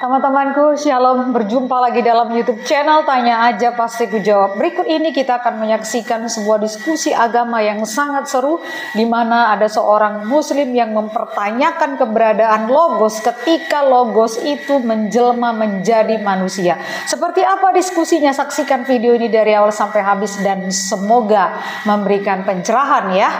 Teman-temanku, Shalom, berjumpa lagi dalam YouTube channel Tanya Aja Pasti Ku Jawab. Berikut ini kita akan menyaksikan sebuah diskusi agama yang sangat seru, di mana ada seorang muslim yang mempertanyakan keberadaan logos ketika logos itu menjelma menjadi manusia. Seperti apa diskusinya? Saksikan video ini dari awal sampai habis dan semoga memberikan pencerahan ya.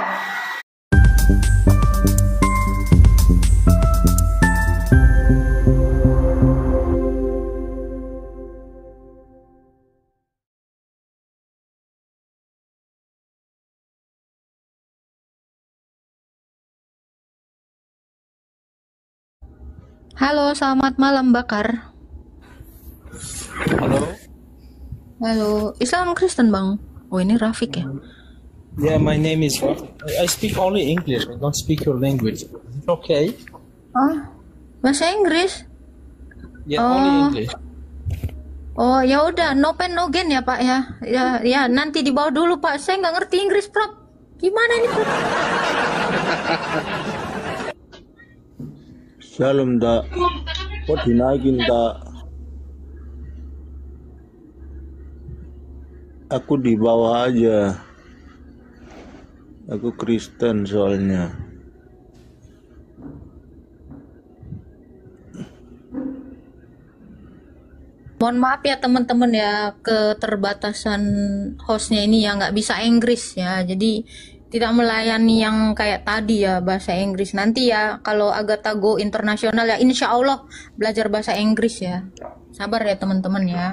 Halo, selamat malam Bakar. Halo. Halo, Islam Kristen Bang. Oh ini Rafiq ya? Yeah, my name is. I speak only English. I don't speak your language. Is it okay? Oh, bahasa Inggris? Yeah, Oh. only English. Oh ya udah, no pain no gain ya Pak ya. Ya nanti dibawa dulu Pak. Saya nggak ngerti Inggris Prof. Gimana ini Prof? Shalom dak, kok dinaikin tak? Aku di bawah aja. Aku Kristen soalnya. Mohon maaf ya teman-teman ya, keterbatasan hostnya ini ya nggak bisa Inggris ya. Jadi tidak melayani yang kayak tadi ya bahasa Inggris. Nanti ya kalau Agatha Go internasional ya insya Allah belajar bahasa Inggris ya. Sabar ya teman-teman ya.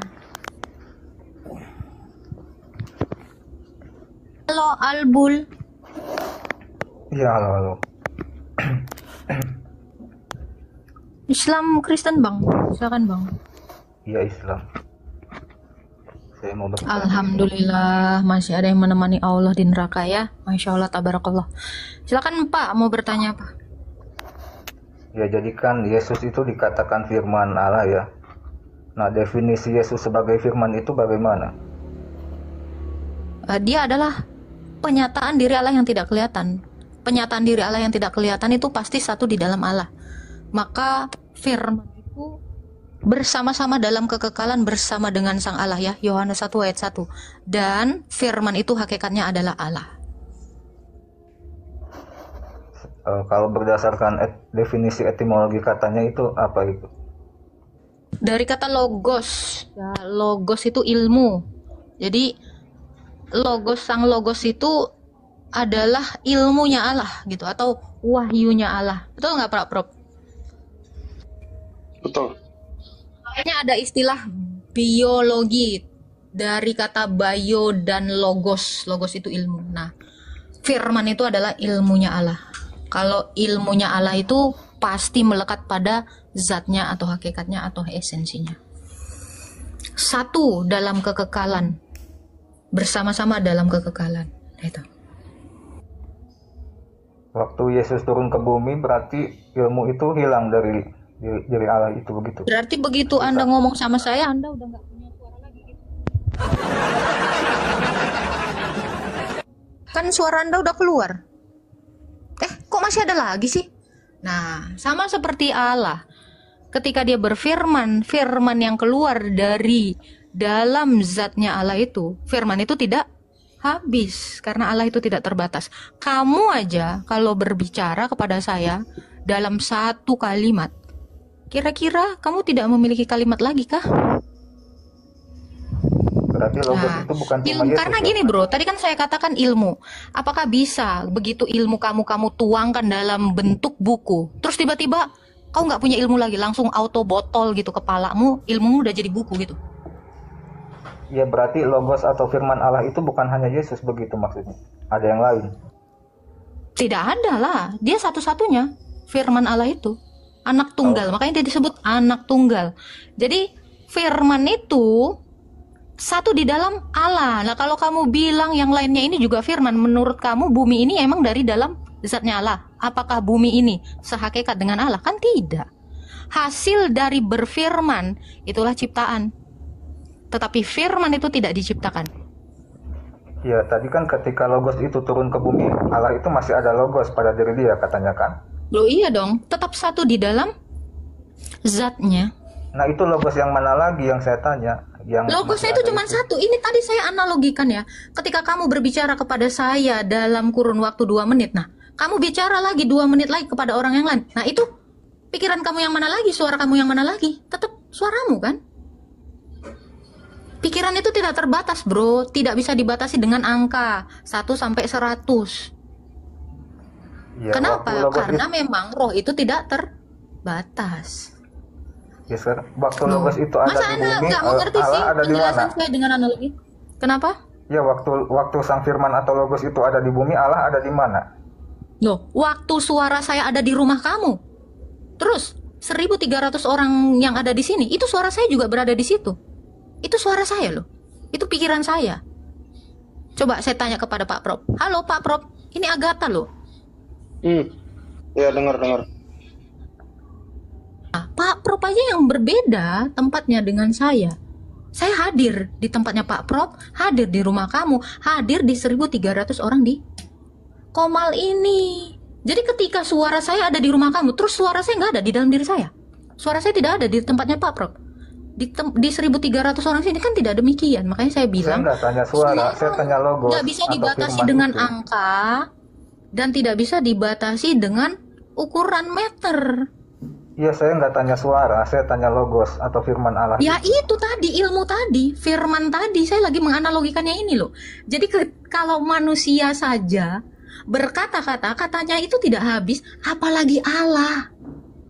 Halo Albul. Ya, halo. Islam Kristen Bang. Silakan Bang. Iya, Islam. Saya mau bertanya. Alhamdulillah masih ada yang menemani Allah di neraka ya. Masya Allah tabarakallah. Silakan Pak mau bertanya apa? Ya, jadi kan Yesus itu dikatakan firman Allah ya. Nah, definisi Yesus sebagai firman itu bagaimana? Dia adalah penyataan diri Allah yang tidak kelihatan. Penyataan diri Allah yang tidak kelihatan itu pasti satu di dalam Allah. Maka firman itu bersama-sama dalam kekekalan bersama dengan Sang Allah ya. Yohanes 1 ayat 1. Dan firman itu hakikatnya adalah Allah. Kalau berdasarkan definisi etimologi katanya itu apa itu? Dari kata logos. Ya, logos itu ilmu. Jadi logos, sang logos itu adalah ilmunya Allah gitu atau wahyunya Allah. Betul nggak Pak Prof? Betul. Makanya ada istilah biologi dari kata bio dan logos. Logos itu ilmu. Nah, firman itu adalah ilmunya Allah. Kalau ilmunya Allah itu pasti melekat pada zatnya atau hakikatnya atau esensinya. Satu dalam kekekalan. Bersama-sama dalam kekekalan. Itu. Waktu Yesus turun ke bumi berarti ilmu itu hilang dari Allah itu begitu. Berarti begitu Anda ngomong sama saya, Anda udah nggak punya suara lagi gitu. Kan suara Anda udah keluar. Kok masih ada lagi sih? Nah, sama seperti Allah. Ketika dia berfirman, firman yang keluar dari dalam zatnya Allah itu, firman itu tidak habis karena Allah itu tidak terbatas. Kamu aja kalau berbicara kepada saya dalam satu kalimat, kira-kira kamu tidak memiliki kalimat lagi kah? Berarti logos Nah, itu bukan cuma ilmu Yesus. karena Ya? gini bro, tadi kan saya katakan ilmu. Apakah bisa begitu ilmu kamu tuangkan dalam bentuk buku, terus tiba-tiba kau nggak punya ilmu lagi, langsung auto botol gitu kepalamu, ilmumu udah jadi buku gitu? Ya, berarti logos atau firman Allah itu bukan hanya Yesus begitu maksudnya. Ada yang lain. Tidak ada lah, dia satu-satunya firman Allah itu anak tunggal, makanya dia disebut anak tunggal. Jadi firman itu satu di dalam Allah. Nah kalau kamu bilang yang lainnya ini juga firman, menurut kamu bumi ini emang dari dalam zatnya Allah? Apakah bumi ini sehakikat dengan Allah? Kan tidak. Hasil dari berfirman itulah ciptaan. Tetapi firman itu tidak diciptakan. Ya, tadi kan ketika logos itu turun ke bumi, Allah itu masih ada logos pada diri dia katanya kan. Loh iya dong, tetap satu di dalam zatnya. Nah, itu logos yang mana lagi yang saya tanya? Yang Logosnya masih itu ada cuma satu. Ini tadi saya analogikan ya. Ketika kamu berbicara kepada saya dalam kurun waktu 2 menit, nah, kamu bicara lagi 2 menit lagi kepada orang yang lain. Nah, itu pikiran kamu yang mana lagi, suara kamu yang mana lagi? Tetap suaramu kan? Pikiran itu tidak terbatas, bro. Tidak bisa dibatasi dengan angka 1 sampai 100. Ya, Kenapa? waktu logos Karena memang roh itu tidak terbatas. Ya, waktu Loh, logos itu ada masa di Anda bumi, nggak mengerti sih Allah ada di penjelasan mana? saya dengan analogi? Kenapa? Ya, waktu sang firman atau logos itu ada di bumi, Allah ada di mana? Loh, waktu suara saya ada di rumah kamu, terus 1.300 orang yang ada di sini, itu suara saya juga berada di situ. Itu suara saya loh. Itu pikiran saya. Coba saya tanya kepada Pak Prop. Halo Pak Prop, ini Agatha loh. Ya, dengar. Nah, Pak Prop aja yang berbeda tempatnya dengan saya. Saya hadir di tempatnya Pak Prop, hadir di rumah kamu, hadir di 1.300 orang di Komal ini. Jadi ketika suara saya ada di rumah kamu, terus suara saya nggak ada di dalam diri saya. Suara saya tidak ada di tempatnya Pak Prop. Di 1.300 orang sini kan tidak demikian. Makanya saya Saya bilang, nggak tanya suara, saya tanya logos. nggak bisa atau dibatasi firman dengan itu. angka dan tidak bisa dibatasi dengan ukuran meter. Iya, saya nggak tanya suara, saya tanya logos atau firman Allah. Ya itu tadi, ilmu tadi, firman tadi, saya lagi menganalogikannya ini loh. Jadi kalau manusia saja berkata-kata, katanya itu tidak habis, apalagi Allah.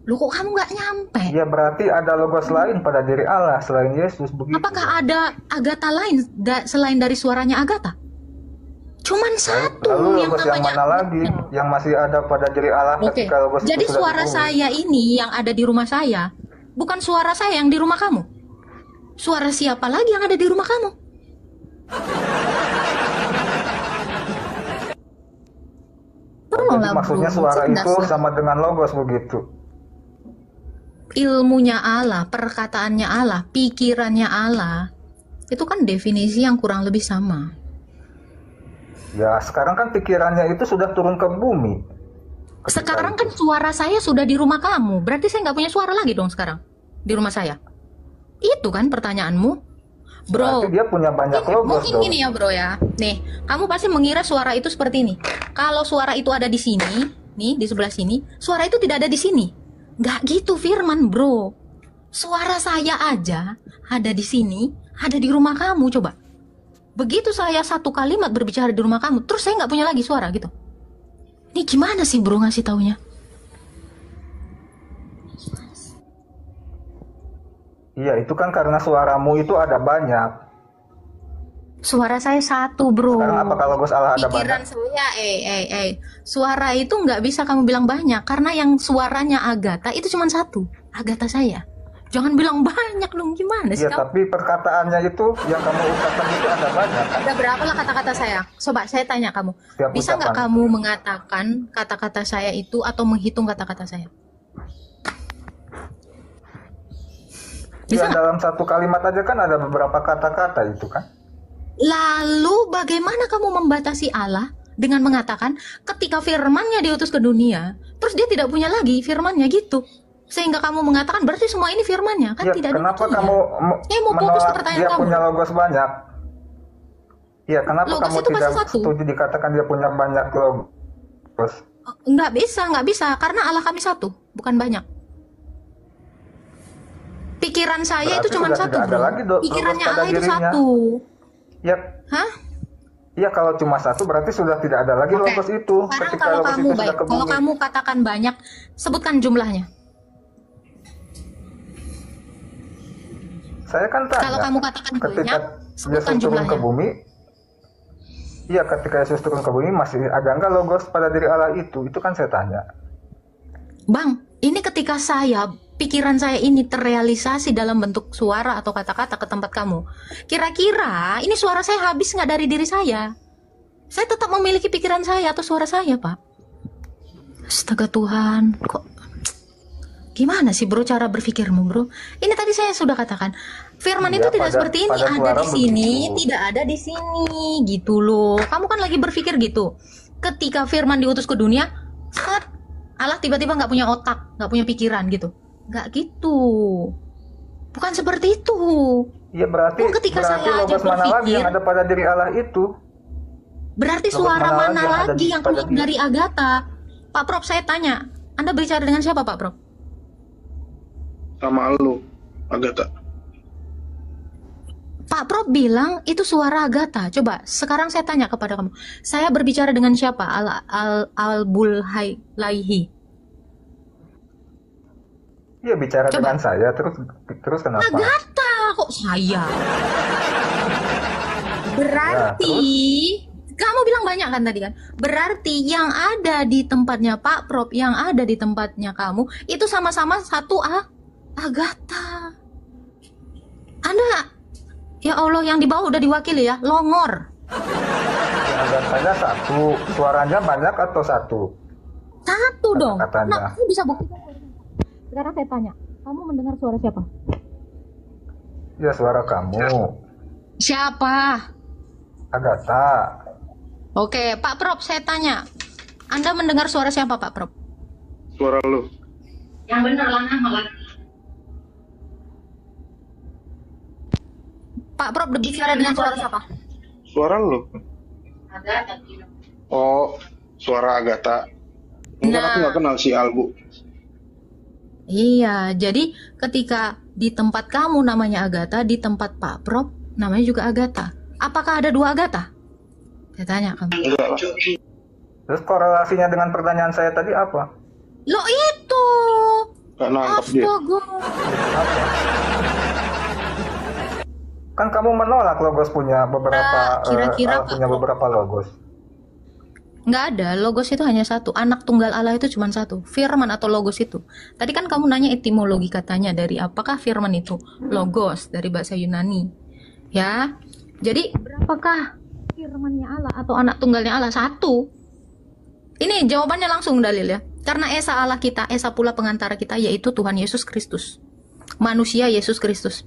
Loh kok kamu nggak nyampe? Ya, berarti ada logos lain pada diri Allah selain Yesus, begitu. Apakah ada Agatha lain selain dari suaranya Agatha? Cuman satu Lalu yang logos yang namanya mana lagi yang masih ada pada diri Allah Oke, ketika logos jadi itu sudah suara dibunuh? saya ini yang ada di rumah saya, bukan suara saya yang di rumah kamu. Suara siapa lagi yang ada di rumah kamu? Jadi Tolonglah, maksudnya bro, suara itu cerdaslah. sama dengan logos begitu. Ilmunya Allah, perkataannya Allah, pikirannya Allah, itu kan definisi yang kurang lebih sama. Ya, sekarang kan pikirannya itu sudah turun ke bumi. Sekarang kan suara saya sudah di rumah kamu, berarti saya nggak punya suara lagi dong sekarang di rumah saya. Itu kan pertanyaanmu, bro. Berarti dia punya banyak logos Mungkin dong. gini ya bro ya. Nih, kamu pasti mengira suara itu seperti ini. Kalau suara itu ada di sini, nih di sebelah sini, suara itu tidak ada di sini. Nggak gitu firman bro. Suara saya aja ada di sini, ada di rumah kamu coba. Begitu saya satu kalimat berbicara di rumah kamu, terus saya nggak punya lagi suara gitu. Ini gimana sih bro ngasih taunya? Iya, itu kan karena suaramu itu ada banyak. Suara saya satu bro. Sekarang apakah logos Allah ada Pikiran banyak? saya, suara itu nggak bisa kamu bilang banyak karena yang suaranya Agatha itu cuma satu, Agatha saya. Jangan bilang banyak dong, gimana sih Iya, kamu? tapi perkataannya itu yang kamu ucapkan itu ada banyak. Ada berapa lah kata-kata saya? Coba saya tanya kamu, Setiap bisa nggak ucapan. kamu mengatakan kata-kata saya itu atau menghitung kata-kata saya? Bisa Ya, nggak? dalam satu kalimat aja kan ada beberapa kata-kata itu kan. Lalu bagaimana kamu membatasi Allah dengan mengatakan ketika firmannya diutus ke dunia, terus dia tidak punya lagi firmannya gitu? Sehingga kamu mengatakan berarti semua ini firmannya, kan Ya, tidak kenapa demikian. kamu Saya mau fokus ke menolak pertanyaan dia kamu. punya logos banyak? Ya, kenapa Logos kamu itu pasti tidak satu. setuju dikatakan dia punya banyak logos? Nggak bisa, karena Allah kami satu, bukan banyak. Pikiran saya itu Berarti cuma sudah satu, tidak ada bro. lagi logos Pikirannya pada Allah itu dirinya. satu. Ya, Hah? ya kalau cuma satu berarti sudah tidak ada lagi Oke. logos itu. Sekarang Ketika kalau logos kamu itu baik, sudah ke kalau bumi. kamu katakan banyak, sebutkan jumlahnya. Saya kan tanya. Kalau kamu katakan ketika banyak, sebutkan Yesus turun jumlahnya. ke bumi, iya ketika Yesus turun ke bumi masih ada nggak logos pada diri Allah itu? Itu kan saya tanya. Bang, ini ketika pikiran saya ini terrealisasi dalam bentuk suara atau kata-kata ke tempat kamu. Kira-kira ini suara saya habis nggak dari diri saya? Saya tetap memiliki pikiran saya atau suara saya, Pak. Astaga Tuhan, kok gimana sih bro cara berpikirmu bro? Ini tadi saya sudah katakan, firman Iya, itu tidak pada- seperti ini, pada ada suara di sini, begitu. tidak ada di sini, gitu loh. Kamu kan lagi berpikir gitu. Ketika firman diutus ke dunia, set, Allah tiba-tiba nggak punya otak, nggak punya pikiran gitu. Nggak gitu. Bukan seperti itu. Iya berarti Ketika saya aja logos mana lagi berpikir, yang ada pada diri Allah itu? berarti Logos suara mana mana lagi yang ada lagi yang pada keluar dia? dari Agatha? Pak Prof, saya tanya, Anda bicara dengan siapa Pak Prof? Sama lu, Agatha. Pak Prof bilang itu suara Agatha. Coba sekarang saya tanya kepada kamu, saya berbicara dengan siapa? Al-Bulhaihi. Iya bicara Coba. dengan saya terus kenapa? Agatha kok saya? Berarti kamu bilang banyak kan tadi kan? Berarti yang ada di tempatnya Pak Prof, yang ada di tempatnya kamu itu sama-sama satu Agatha. Anda, ya Allah, yang di bawah udah diwakili ya, longor. Yang Agathanya satu, suaranya banyak atau satu? Satu dong. Kata-katanya. Nah, kamu bisa buktikan. Sekarang saya tanya, kamu mendengar suara siapa? Ya suara kamu, Siapa? Agatha. Oke, Pak Prof, saya tanya, Anda mendengar suara siapa Pak Prof? Suara lu. Yang benar lah, malah. Pak Prof berbicara dengan suara siapa? Suara lu. Oh, suara Agatha. Mungkin aku nggak kenal si Albu. Iya, jadi ketika di tempat kamu namanya Agatha, di tempat Pak Prof namanya juga Agatha. Apakah ada dua Agatha? Saya tanya kamu. Enggak lah. Terus korelasinya dengan pertanyaan saya tadi apa? Lo itu. Nggak nangkep dia. Astaga. Kan kamu menolak logos punya beberapa kira-kira Allah punya beberapa logos. Nggak ada, logos itu hanya satu. Anak tunggal Allah itu cuma satu. Firman atau logos itu. Tadi kan kamu nanya etimologi katanya dari apakah firman itu logos dari bahasa Yunani. Ya. Jadi berapakah firmannya Allah atau anak tunggalnya Allah? Satu. Ini jawabannya langsung dalil ya. Karena Esa Allah kita, Esa pula pengantara kita, yaitu Tuhan Yesus Kristus. Manusia Yesus Kristus.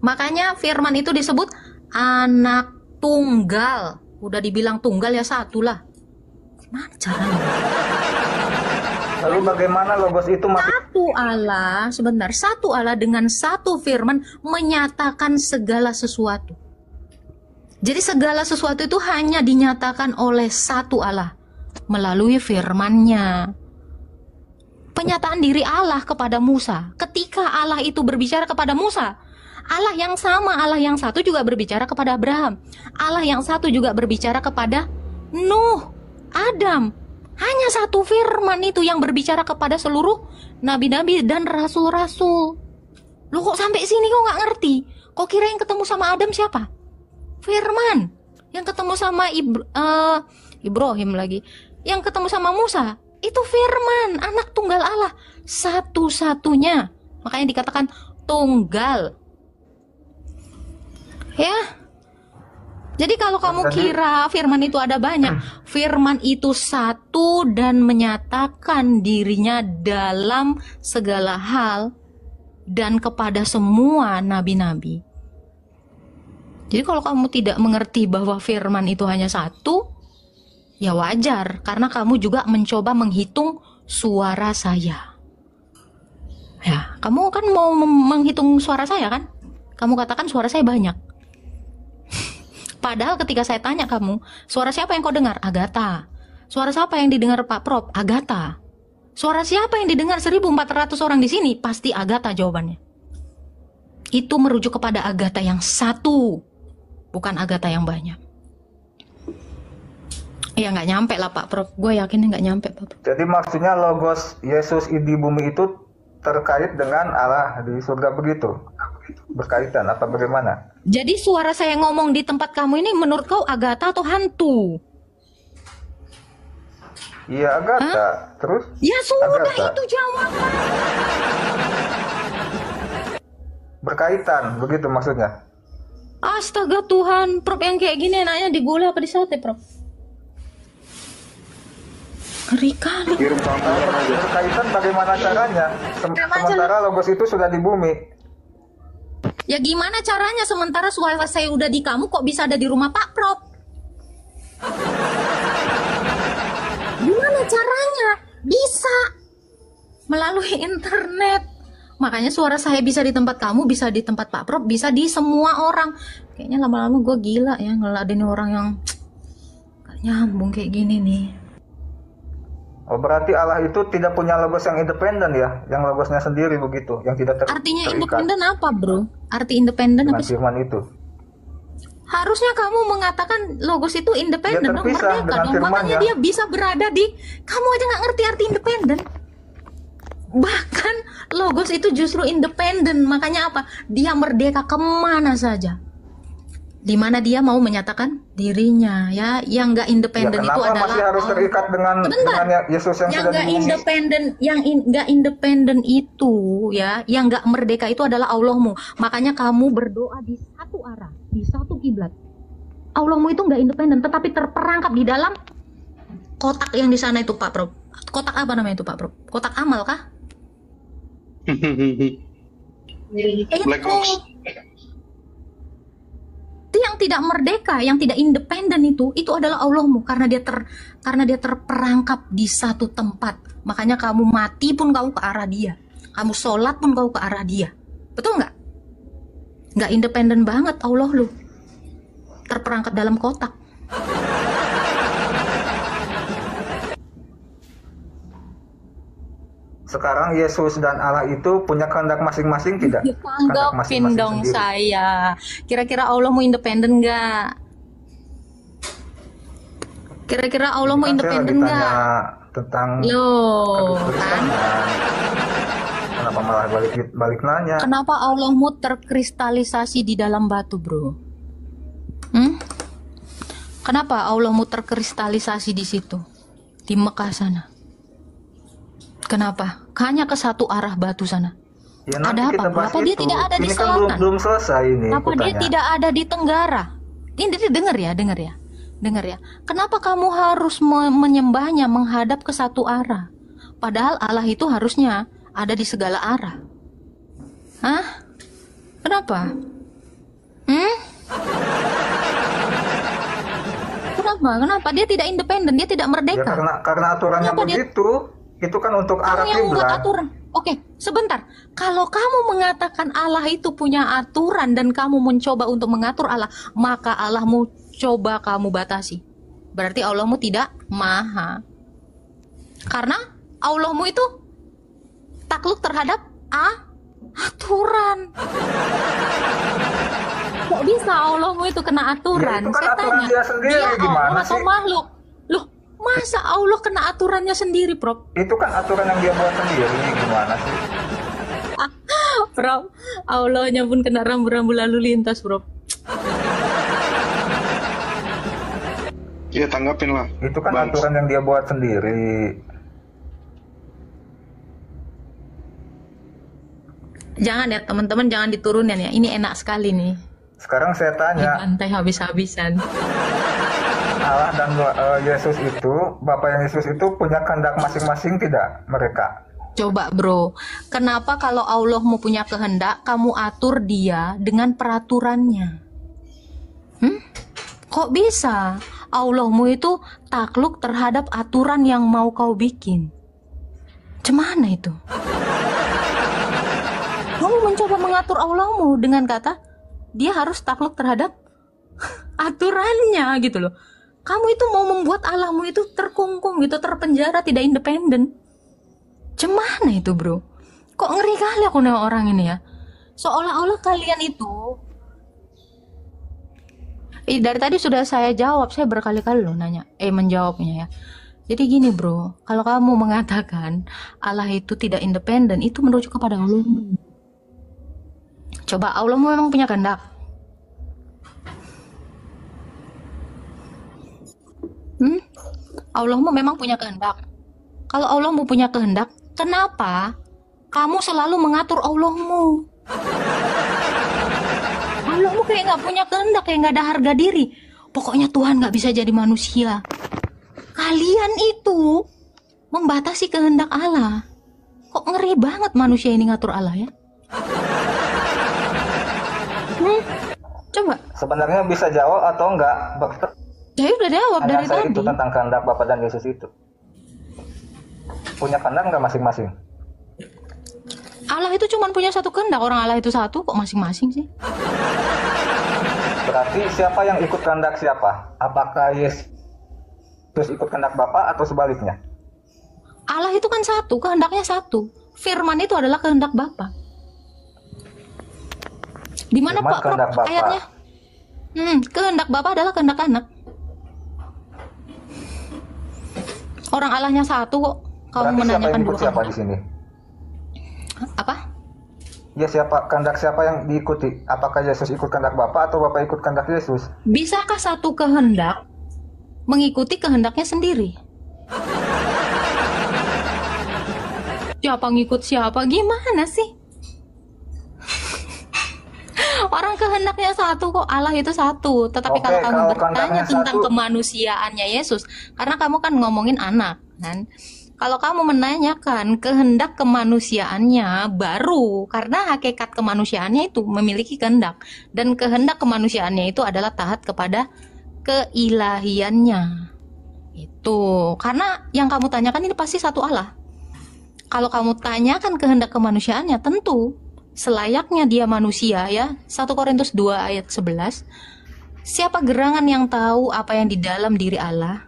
Makanya firman itu disebut anak tunggal. Udah dibilang tunggal ya satu lah. Gimana caranya? Lalu bagaimana logos itu masih Satu Allah, sebentar, satu Allah dengan satu firman menyatakan segala sesuatu. Jadi segala sesuatu itu hanya dinyatakan oleh satu Allah melalui firman-Nya. Penyataan diri Allah kepada Musa. Ketika Allah itu berbicara kepada Musa, Allah yang sama, Allah yang satu juga berbicara kepada Abraham. Allah yang satu juga berbicara kepada Nuh, Adam. Hanya satu firman itu yang berbicara kepada seluruh nabi-nabi dan rasul-rasul. Loh kok sampai sini kok nggak ngerti? Kok kira yang ketemu sama Adam siapa? Firman. Yang ketemu sama Ibrahim lagi. Yang ketemu sama Musa. Itu firman, anak tunggal Allah. Satu-satunya. Makanya dikatakan tunggal. Ya. Jadi kalau kamu kira firman itu ada banyak, firman itu satu dan menyatakan dirinya dalam segala hal dan kepada semua nabi-nabi. Jadi kalau kamu tidak mengerti bahwa firman itu hanya satu, ya wajar, karena kamu juga mencoba menghitung suara saya. Ya, kamu kan mau menghitung suara saya kan? Kamu katakan suara saya banyak. Padahal ketika saya tanya kamu, suara siapa yang kau dengar? Agatha. Suara siapa yang didengar Pak Prof? Agatha. Suara siapa yang didengar 1.400 orang di sini? Pasti Agatha jawabannya. Itu merujuk kepada Agatha yang satu, bukan Agatha yang banyak. Ya nggak nyampe lah Pak Prof. Gue yakin nggak nyampe Pak Prof. Jadi maksudnya logos Yesus di bumi itu terkait dengan Allah di surga begitu? Berkaitan apa bagaimana? Jadi suara saya ngomong di tempat kamu ini menurut kau Agatha atau hantu? Iya Agatha. Terus? Ya sudah Agatha. itu jawaban. Berkaitan begitu maksudnya? Astaga Tuhan, Prof yang kayak gini enaknya digulai apa di sate Prof? Ngeri kali. Kirim sambutan aja. Berkaitan bagaimana caranya? Sementara logos itu sudah di bumi. Ya gimana caranya sementara suara saya udah di kamu kok bisa ada di rumah Pak Prof? Gimana caranya? Bisa melalui internet. Makanya suara saya bisa di tempat kamu, bisa di tempat Pak Prof, bisa di semua orang. Kayaknya lama-lama gue gila ya ngeladenin orang yang gak nyambung kayak gini nih. Oh, berarti Allah itu tidak punya logos yang independen ya, yang logosnya sendiri begitu, yang tidak Artinya terikat independen apa, bro? Arti independen dengan apa sih? firman itu. Harusnya kamu mengatakan logos itu independen Dia dong, terpisah merdeka dengan dong. Makanya firman-Nya. dia bisa berada di, kamu aja nggak ngerti arti independen. Bahkan logos itu justru independen. Makanya apa? Dia merdeka kemana saja. Di mana dia mau menyatakan dirinya, ya. Yang nggak Ya, independen itu kenapa adalah masih harus terikat dengan Yesus yang yang sudah nggak di bumi? independen, nggak independen itu, ya, yang nggak merdeka itu adalah Allahmu. Makanya kamu berdoa di satu arah, di satu kiblat. Allahmu itu nggak independen, tetapi terperangkap di dalam kotak yang di sana itu, Pak Prof. Kotak apa namanya itu, Pak Prof? Kotak amal kah? Black box. Itu yang tidak merdeka, yang tidak independen itu adalah Allahmu, karena dia terperangkap di satu tempat. Makanya kamu mati pun kau ke arah dia, kamu sholat pun kau ke arah dia. Betul nggak? Nggak independen banget Allah lu, terperangkap dalam kotak. Sekarang Yesus dan Allah itu punya kehendak masing-masing tidak? Kehendak Tanggapin masing-masing dong sendiri. saya. Kira-kira Allah mau independen nggak? Kira-kira Allah mau Kan saya lagi independen tanya nggak? tentang Loh, kan? kekristenan. Kenapa malah balik nanya? Kenapa Allahmu terkristalisasi di dalam batu, bro? Kenapa Allahmu terkristalisasi di situ? Di Mekah sana. Kenapa? Hanya ke satu arah batu sana. Ya, nanti Ada kita apa? bahas Kenapa dia itu. tidak ada di Ini kan selatan? belum selesai ini. Kenapa dia kutanya. tidak ada di tenggara? Ini dengar ya. Kenapa kamu harus menyembahnya menghadap ke satu arah? Padahal Allah itu harusnya ada di segala arah. Hah? Kenapa? Kenapa? Dia tidak independen, dia tidak Ya merdeka. karena aturannya Kenapa dia- begitu. Itu kan untuk arah Kamu yang membuat kiblat. aturan. Oke, sebentar. Kalau kamu mengatakan Allah itu punya aturan dan kamu mencoba untuk mengatur Allah, maka Allahmu coba kamu batasi. Berarti Allahmu tidak maha. Karena Allahmu itu takluk terhadap aturan. Kok bisa Allahmu itu kena aturan? Ya, itu kan Saya aturan tanya, dia sendiri, gimana Allah atau sih? makhluk? Loh, masa Allah kena aturannya sendiri, Prof? Itu kan aturan yang dia buat sendiri. Gimana sih? Prof, Allahnya pun kena rambu-rambu lalu lintas, Prof. Iya, tanggapin lah. Itu kan Bang. aturan yang dia buat sendiri. Jangan ya, teman-teman, jangan diturunin ya. Ini enak sekali nih. Sekarang saya tanya, Dibantai habis-habisan. Allah dan Yesus itu, Bapa yang Yesus itu punya kehendak masing-masing tidak mereka? Coba, bro. Kenapa kalau Allah mau punya kehendak, kamu atur dia dengan peraturannya? Kok bisa? Allahmu itu takluk terhadap aturan yang mau kau bikin. Cemana itu? Kamu mencoba mengatur Allahmu dengan kata dia harus takluk terhadap aturannya gitu loh. Kamu itu mau membuat Allahmu itu terkungkung gitu, terpenjara, tidak independen. Cemana itu, bro? Kok ngeri kali aku nengok orang ini ya. Seolah-olah kalian itu dari tadi sudah saya jawab, saya berkali-kali loh nanya, menjawabnya ya. Jadi gini, bro, kalau kamu mengatakan Allah itu tidak independen, itu merujuk kepada Allah. Coba, Allahmu memang punya kehendak? Allahmu memang punya kehendak. Kalau Allahmu punya kehendak, kenapa kamu selalu mengatur Allahmu? Allahmu kayak nggak punya kehendak, kayak nggak ada harga diri. Pokoknya Tuhan nggak bisa jadi manusia. Kalian itu membatasi kehendak Allah. Kok ngeri banget manusia ini ngatur Allah ya? Coba. Sebenarnya bisa jawab atau enggak? Saya udah jawab dari Saya tadi. itu tentang kehendak Bapa dan Yesus itu. Punya kehendak enggak masing-masing? Allah itu cuma punya satu kehendak. Orang Allah itu satu kok masing-masing sih? Berarti siapa yang ikut kehendak siapa? Apakah Yesus ikut kehendak Bapa atau sebaliknya? Allah itu kan satu, kehendaknya satu. Firman itu adalah kehendak Bapa. Di mana Firman Pak kehendak Bapa. ayatnya? Kehendak Bapa adalah kehendak anak. Orang Allahnya satu kok. Kamu Berarti siapa menanyakan yang dulu ikut siapa kamu. di sini? Apa? Ya kehendak siapa yang diikuti? Apakah Yesus ikut kehendak Bapa atau Bapa ikut kehendak Yesus? Bisakah satu kehendak mengikuti kehendaknya sendiri? Siapa ngikut siapa? Gimana sih? Orang kehendaknya satu kok, Allah itu satu. Tetapi Oke, kalau kamu kalau bertanya kehendaknya tentang satu- kemanusiaannya Yesus, karena kamu kan ngomongin anak, kan? Kalau kamu menanyakan kehendak kemanusiaannya baru, karena hakikat kemanusiaannya itu memiliki kehendak, dan kehendak kemanusiaannya itu adalah taat kepada keilahiannya. Itu karena yang kamu tanyakan ini pasti satu Allah. Kalau kamu tanyakan kehendak kemanusiaannya, tentu selayaknya dia manusia ya. 1 Korintus 2 ayat 11. Siapa gerangan yang tahu apa yang di dalam diri Allah?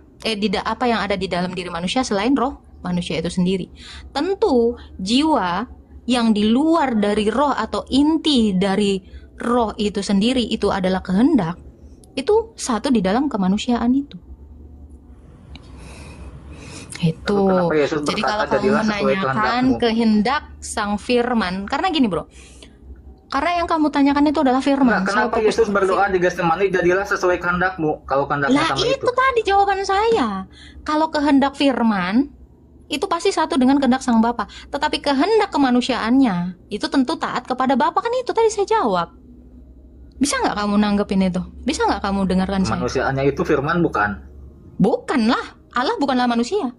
Apa yang ada di dalam diri manusia selain roh manusia itu sendiri. Tentu jiwa yang di luar dari roh atau inti dari roh itu sendiri itu adalah kehendak. Itu satu di dalam kemanusiaan itu. Itu. Kenapa Yesus Jadi berkata, kalau kamu "Jadilah sesuai menanyakan kehendakmu"? kehendak sang firman, karena gini bro, karena yang kamu tanyakan itu adalah firman. Nah, kenapa Saya Yesus fokus ke berdoa di Getsemani, jadilah sesuai kehendakmu, kalau kehendaknya Lah sama itu itu? tadi jawaban saya. Kalau kehendak firman itu pasti satu dengan kehendak sang Bapa. Tetapi kehendak kemanusiaannya itu tentu taat kepada Bapa, kan itu tadi saya jawab. Bisa nggak kamu nanggepin itu? Bisa nggak kamu dengarkan saya? Manusiaannya itu firman bukan? Bukanlah. Allah bukanlah manusia.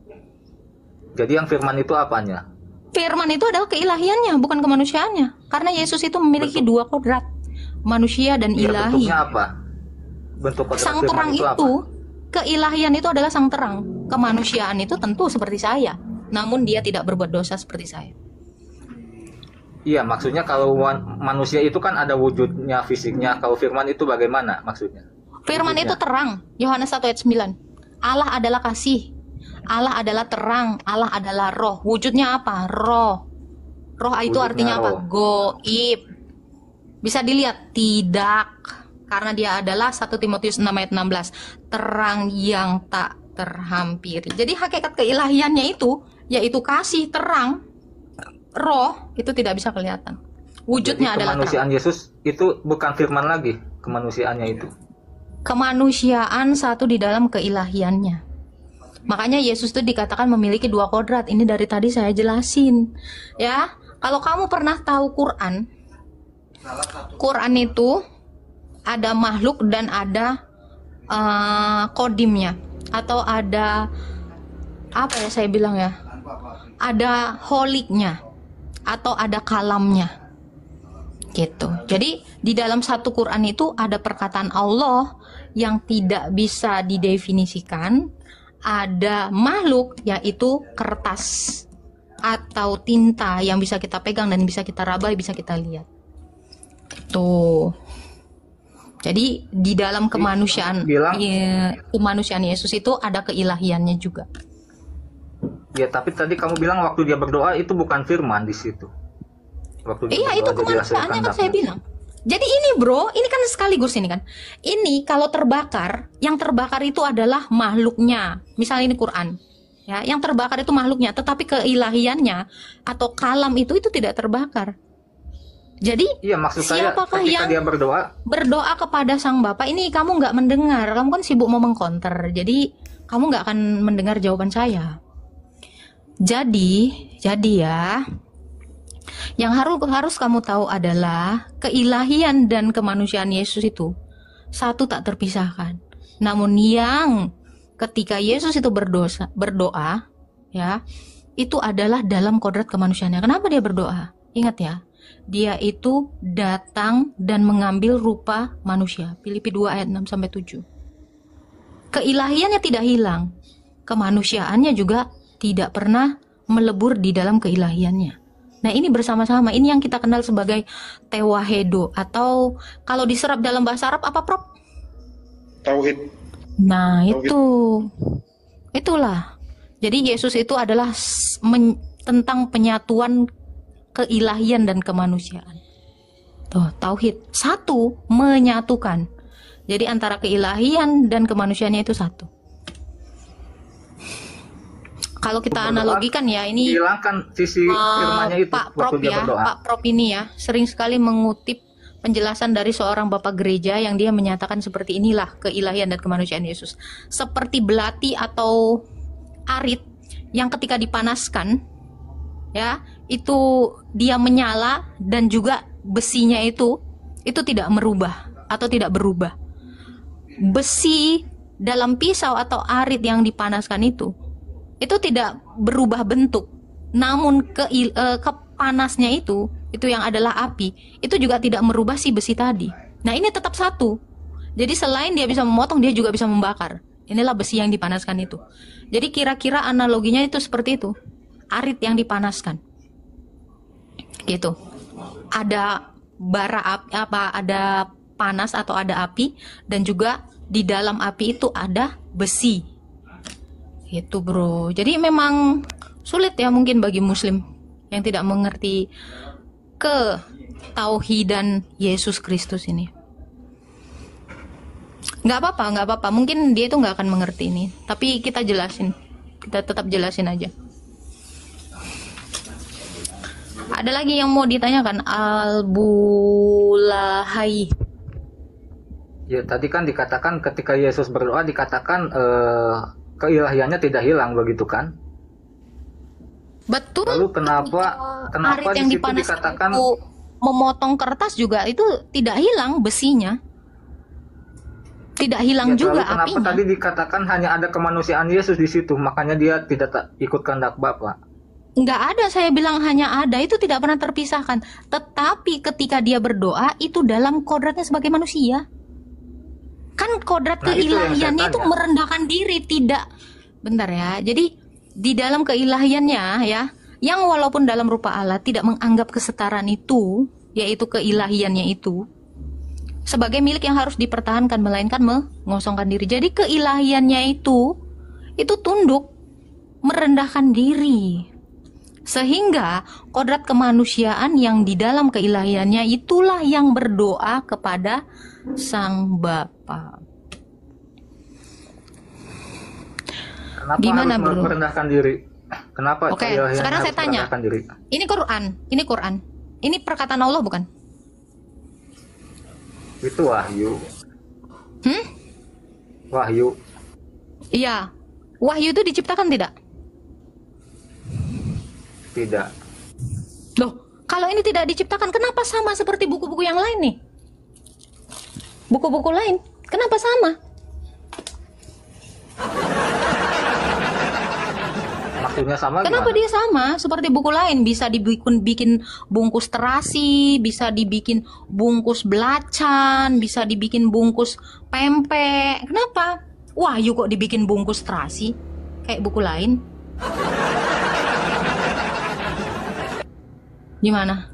Jadi yang firman itu apanya? Firman itu adalah keilahiannya, bukan kemanusiaannya. Karena Yesus itu memiliki dua kodrat, manusia dan Ya, ilahi. bentuknya apa? Bentuk kodrat Sang firman terang itu apa? itu, keilahian itu adalah sang terang. Kemanusiaan itu tentu seperti saya, namun dia tidak berbuat dosa seperti saya. Iya, maksudnya kalau manusia itu kan ada wujudnya, fisiknya. Kalau firman itu bagaimana maksudnya? Firman Wujudnya. itu terang. Yohanes 1 ayat 9. Allah adalah kasih. Allah adalah terang. Allah adalah roh. Wujudnya apa? Roh. Roh itu Wujudnya artinya apa? roh. Goib. Bisa dilihat? Tidak. Karena dia adalah 1 Timotius 6 ayat 16. Terang yang tak terhampiri. Jadi hakikat keilahiannya itu, yaitu kasih, terang, roh, itu tidak bisa kelihatan. Wujudnya Jadi adalah terang. kemanusiaan Yesus itu bukan firman lagi, kemanusiaannya itu. Kemanusiaan satu di dalam keilahiannya. Makanya Yesus itu dikatakan memiliki dua kodrat. Ini dari tadi saya jelasin. Ya, kalau kamu pernah tahu Quran, Quran itu ada makhluk dan ada kodimnya, atau ada apa ya saya bilang ya? Ada holiknya atau ada kalamnya. Gitu. Jadi di dalam satu Quran itu ada perkataan Allah yang tidak bisa didefinisikan, ada makhluk yaitu kertas atau tinta yang bisa kita pegang dan bisa kita raba, bisa kita lihat. Tuh. Jadi di dalam kemanusiaan kemanusiaan Yesus itu ada keilahiannya juga. Ya, tapi tadi kamu bilang waktu dia berdoa itu bukan firman di situ. Waktu dia Iya, itu berdoa, jadilah sesuai kemanusiaannya kan saya kehendakmu. bilang. Jadi ini bro, ini kan sekaligus ini kan. Ini kalau terbakar, yang terbakar itu adalah makhluknya. Misalnya ini Quran. Ya, yang terbakar itu makhluknya, tetapi keilahiannya atau kalam itu tidak terbakar. Jadi Iya, maksud saya siapakah ketika yang dia berdoa kepada sang Bapa? Ini kamu nggak mendengar, kamu kan sibuk mau mengkonter. Jadi kamu nggak akan mendengar jawaban saya. Jadi ya, yang harus kamu tahu adalah keilahian dan kemanusiaan Yesus itu satu tak terpisahkan. Namun yang ketika Yesus itu berdoa, ya, itu adalah dalam kodrat kemanusiaannya. Kenapa dia berdoa? Ingat ya, dia itu datang dan mengambil rupa manusia. Filipi 2 ayat 6 sampai 7. Keilahiannya tidak hilang, kemanusiaannya juga tidak pernah melebur di dalam keilahiannya. Nah, ini bersama-sama. Ini yang kita kenal sebagai tewahedo, atau kalau diserap dalam bahasa Arab apa, Prof? Tauhid. Nah, Tauhid. itulah. Jadi Yesus itu adalah tentang penyatuan keilahian dan kemanusiaan. Tuh, tauhid. Satu, menyatukan. Jadi antara keilahian dan kemanusiaannya itu satu. Kalau kita analogikan ya, ini Hilangkan sisi firmannya itu Pak waktu Prop dia ya, berdoa. Pak Prop ini ya, sering sekali mengutip penjelasan dari seorang bapak gereja yang dia menyatakan seperti inilah keilahian dan kemanusiaan Yesus. Seperti belati atau arit yang ketika dipanaskan, ya, itu dia menyala dan juga besinya itu tidak merubah atau tidak berubah. Besi dalam pisau atau arit yang dipanaskan itu tidak berubah bentuk, namun kepanasnya itu yang adalah api, itu juga tidak merubah si besi tadi. Nah, ini tetap satu. Jadi selain dia bisa memotong, dia juga bisa membakar. Inilah besi yang dipanaskan itu. Jadi kira-kira analoginya itu seperti itu. Arit yang dipanaskan. Gitu. Ada bara api, ada panas atau ada api, dan juga di dalam api itu ada besi. Itu, bro. Jadi memang sulit ya mungkin bagi muslim yang tidak mengerti ketauhidan Yesus Kristus ini. Nggak apa-apa. Mungkin dia itu nggak akan mengerti ini. Tapi kita jelasin. Kita tetap jelasin aja. Ada lagi yang mau ditanyakan? Al-Bulahai. Ya, tadi kan dikatakan ketika Yesus berdoa dikatakan keilahiannya tidak hilang, begitu kan? Betul. Lalu kenapa arit di yang situ dipanaskan dikatakan itu memotong kertas juga itu tidak hilang besinya, tidak hilang ya, juga lalu kenapa apinya. tadi dikatakan hanya ada kemanusiaan Yesus di situ, makanya dia tidak ikut kehendak Bapa? Nggak ada, saya bilang hanya ada, itu tidak pernah terpisahkan. Tetapi ketika dia berdoa itu dalam kodratnya sebagai manusia. Kan kodrat Nah, itu yang keilahiannya saya itu tanya. merendahkan diri, tidak. Bentar ya. Jadi di dalam keilahiannya ya, yang walaupun dalam rupa Allah tidak menganggap kesetaraan itu, yaitu keilahiannya itu sebagai milik yang harus dipertahankan, melainkan mengosongkan diri. Jadi keilahiannya itu tunduk, merendahkan diri. Sehingga kodrat kemanusiaan yang di dalam keilahiannya itulah yang berdoa kepada Sang Bapa. Kenapa Gimana, harus bro? merendahkan diri? Kenapa Oke, keilahiannya sekarang saya harus tanya. merendahkan diri? Ini Quran. Ini perkataan Allah bukan? Itu wahyu. Wahyu. Iya. Wahyu itu diciptakan tidak? Tidak. Loh, kalau ini tidak diciptakan, kenapa sama seperti buku-buku yang lain nih? Buku-buku lain, kenapa sama? Maksudnya sama Kenapa gimana? dia sama seperti buku lain? Bisa dibikin bungkus terasi, bisa dibikin bungkus belacan, bisa dibikin bungkus pempek. Kenapa? Wahyu kok dibikin bungkus terasi kayak buku lain? Gimana?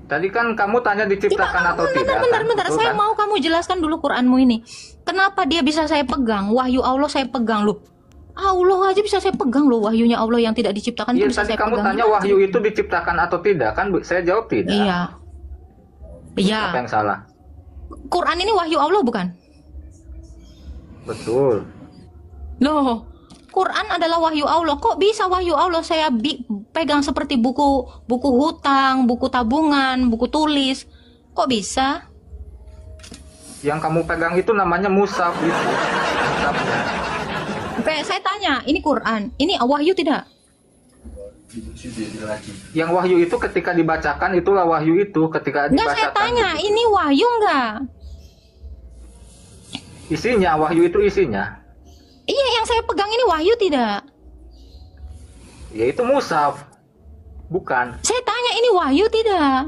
Tadi kan kamu tanya diciptakan atau tidak. Bentar, kan? Betul saya kan? mau kamu jelaskan dulu Quranmu ini. Kenapa dia bisa saya pegang? Wahyu Allah saya pegang loh. Allah aja bisa saya pegang loh, wahyunya Allah yang tidak diciptakan Iya, itu bisa tadi saya kamu pegang. tanya wahyu itu diciptakan atau tidak, kan saya jawab tidak. Iya. Apa Iya. yang salah? Quran ini wahyu Allah bukan? Betul. Loh, Quran adalah wahyu Allah. Kok bisa wahyu Allah saya pegang seperti buku hutang, buku tabungan, buku tulis? Kok bisa? Yang kamu pegang itu namanya mushaf itu. Mushafnya. Oke, saya tanya, ini Quran, ini wahyu tidak? Yang wahyu itu ketika dibacakan itulah wahyu itu ketika Enggak, dibacakan. saya tanya, ini wahyu enggak? Isinya wahyu itu isinya. Iya, yang saya pegang ini wahyu tidak? Yaitu mushaf. Bukan. Saya tanya, ini wahyu tidak?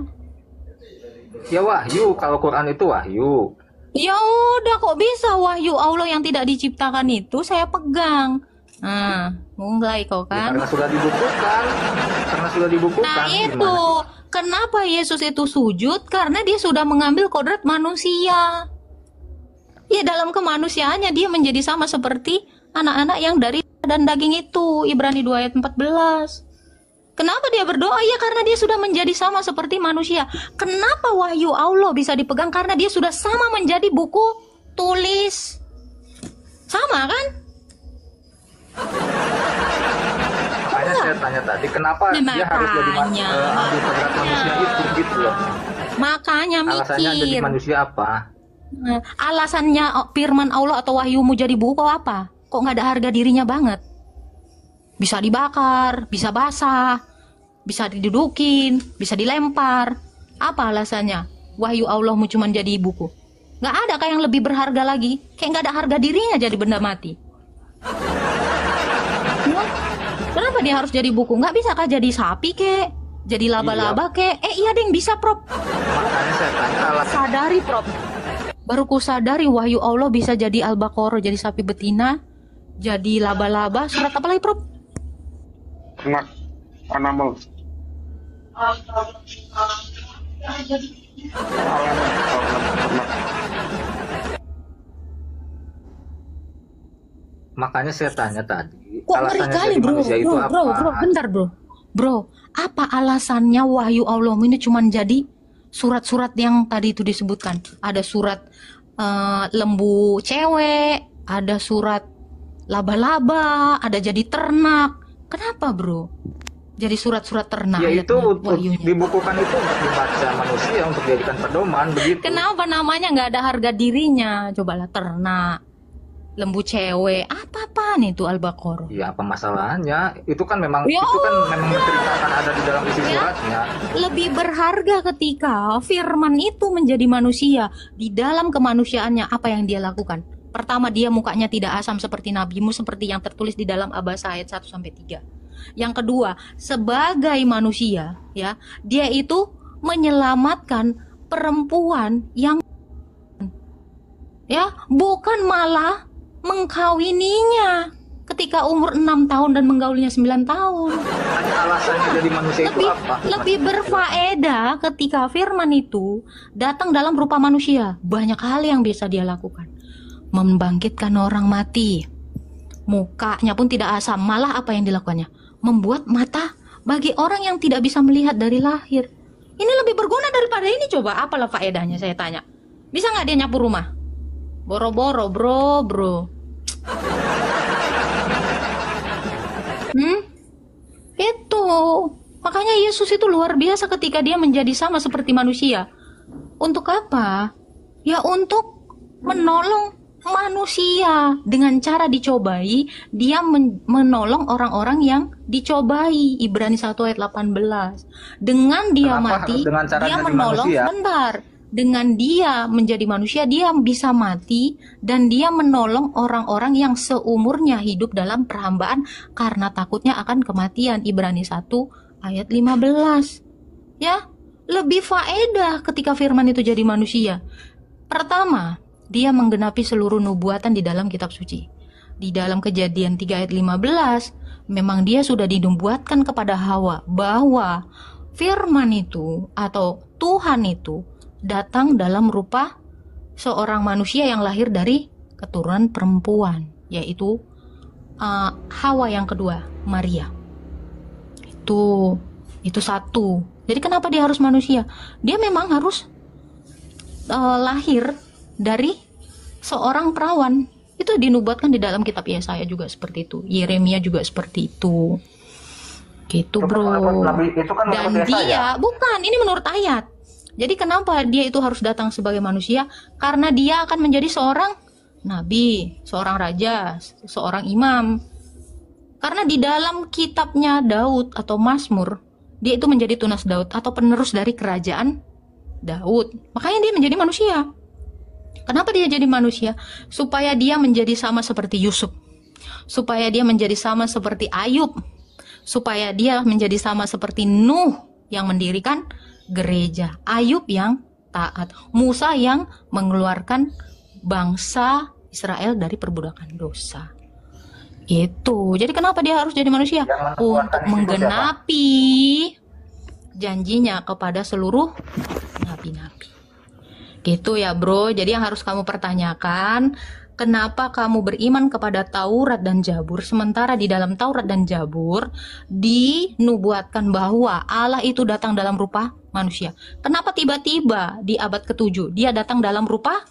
Ya wahyu, kalau Quran itu wahyu. Ya udah, kok bisa wahyu Allah yang tidak diciptakan itu saya pegang? Nah, mulai kok Ya, kan? karena sudah dibukukan. karena sudah dibukukan. Nah itu, Gimana? kenapa Yesus itu sujud? Karena dia sudah mengambil kodrat manusia. Ya dalam kemanusiaannya dia menjadi sama seperti anak-anak yang dari dan daging itu. Ibrani 2 ayat 14. Kenapa dia berdoa? Ya karena dia sudah menjadi sama seperti manusia. Kenapa wahyu Allah bisa dipegang? Karena dia sudah sama menjadi buku tulis. Sama kan? Makanya saya tanya tadi, kenapa Nah, dia harus jadi ambil kodrat manusia itu gitu loh. Makanya Alasannya jadi mikir. manusia apa? Alasannya firman Allah atau wahyumu jadi buku apa? Kok nggak ada harga dirinya banget? Bisa dibakar, bisa basah, bisa didudukin, bisa dilempar. Apa alasannya? Wahyu Allahmu cuma jadi buku. Nggak ada kayak yang lebih berharga lagi. Kayak nggak ada harga dirinya jadi benda mati. Wah, kenapa dia harus jadi buku? Nggak bisa kah jadi sapi kek? Jadi laba-laba kek? Iya deng, bisa Prop. Makanya saya tanya alasan. Sadari Prop. Baru ku sadari wahyu Allah bisa jadi Al-Baqarah, jadi sapi betina, jadi laba-laba. Surat apa lagi Prop? Ternak animal. Makanya saya tanya tadi, Kok ngeri alasannya kali jadi bro, manusia itu apa? bentar bro, apa alasannya wahyu Allah ini cuma jadi surat-surat yang tadi itu disebutkan? Ada surat lembu cewek, ada surat laba-laba, ada jadi ternak. Kenapa bro? Jadi surat-surat ternak. Ya itu ayatnya, untuk wahyunya. dibukukan itu untuk dibaca manusia, untuk dijadikan pedoman begitu. Kenapa namanya nggak ada harga dirinya? Cobalah ternak, lembu cewek, apa-apaan itu Al-Baqarah? Ya apa masalahnya? Itu kan memang Ya itu kan memang menceritakan ada di dalam isi suratnya. Lebih berharga ketika firman itu menjadi manusia. Di dalam kemanusiaannya apa yang dia lakukan? Pertama, dia mukanya tidak asam seperti nabimu, seperti yang tertulis di dalam Abasa ayat 1-3. Yang kedua, sebagai manusia, ya, dia itu menyelamatkan perempuan yang, ya, bukan malah mengkawininya ketika umur 6 tahun dan menggaulinya 9 tahun. Hanya alasannya jadi manusia itu apa? Lebih berfaedah ketika firman itu datang dalam rupa manusia. Banyak hal yang bisa dia lakukan. Membangkitkan orang mati. Mukanya pun tidak asam. Malah apa yang dilakukannya? Membuat mata bagi orang yang tidak bisa melihat dari lahir. Ini lebih berguna daripada ini. Coba apalah faedahnya, saya tanya. Bisa nggak dia nyapu rumah? Boro-boro bro. Itu makanya Yesus itu luar biasa ketika dia menjadi sama seperti manusia. Untuk apa? Ya untuk menolong manusia. Dengan cara dicobai, dia menolong orang-orang yang dicobai. Ibrani 1 ayat 18. Dengan dia Kenapa mati, dengan cara dia jadi menolong. manusia? Bentar. Dengan dia menjadi manusia, dia bisa mati dan dia menolong orang-orang yang seumurnya hidup dalam perhambaan karena takutnya akan kematian. Ibrani 1 ayat 15. Ya, lebih faedah ketika firman itu jadi manusia. Pertama, dia menggenapi seluruh nubuatan di dalam kitab suci. Di dalam Kejadian 3 ayat 15, memang dia sudah dinubuatkan kepada Hawa bahwa firman itu atau Tuhan itu datang dalam rupa seorang manusia yang lahir dari keturunan perempuan, yaitu Hawa yang kedua, Maria. Itu satu. Jadi kenapa dia harus manusia? Dia memang harus lahir dari seorang perawan. Itu dinubuatkan di dalam kitab Yesaya juga seperti itu. Yeremia juga seperti itu. Gitu bro. Itu kan Dan menurut dia, saya. bukan, ini menurut ayat. Jadi kenapa dia itu harus datang sebagai manusia? Karena dia akan menjadi seorang nabi, seorang raja, seorang imam. Karena di dalam kitabnya Daud atau Mazmur, dia itu menjadi tunas Daud atau penerus dari kerajaan Daud. Makanya dia menjadi manusia. Kenapa dia jadi manusia? Supaya dia menjadi sama seperti Yusuf. Supaya dia menjadi sama seperti Ayub. Supaya dia menjadi sama seperti Nuh yang mendirikan gereja, Ayub yang taat, Musa yang mengeluarkan bangsa Israel dari perbudakan dosa. Itu. Jadi kenapa dia harus jadi manusia? Yang menubuatkan Untuk di situ menggenapi janjinya kepada seluruh nabi-nabi. Gitu ya bro. Jadi yang harus kamu pertanyakan, kenapa kamu beriman kepada Taurat dan Zabur, sementara di dalam Taurat dan Zabur dinubuatkan bahwa Allah itu datang dalam rupa manusia. Kenapa tiba-tiba di abad ke-7 dia datang dalam rupa